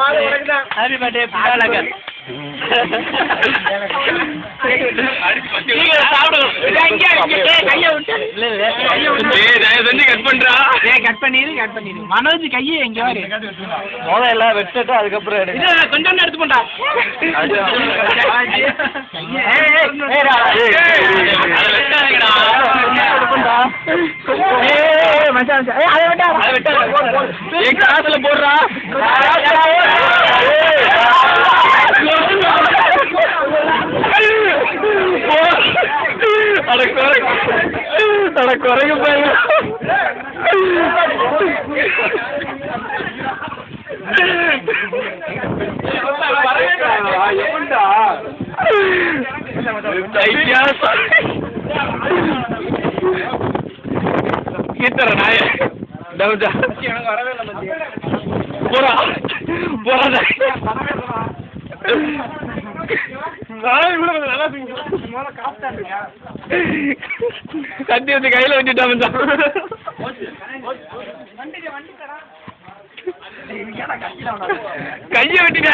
Happy birthday புல்லாலகர். Manoj கையை எங்க முதல்ல வெட்டு அதுக்கப்புறம் கொஞ்சம் எடுத்து போண்டா காசுல போடுறா குறைங்க பாருங்க கீத்தர நாய போறா போறா கட்டி வச்சு கையில வச்சுட்டான் கையை வெட்டிட்டா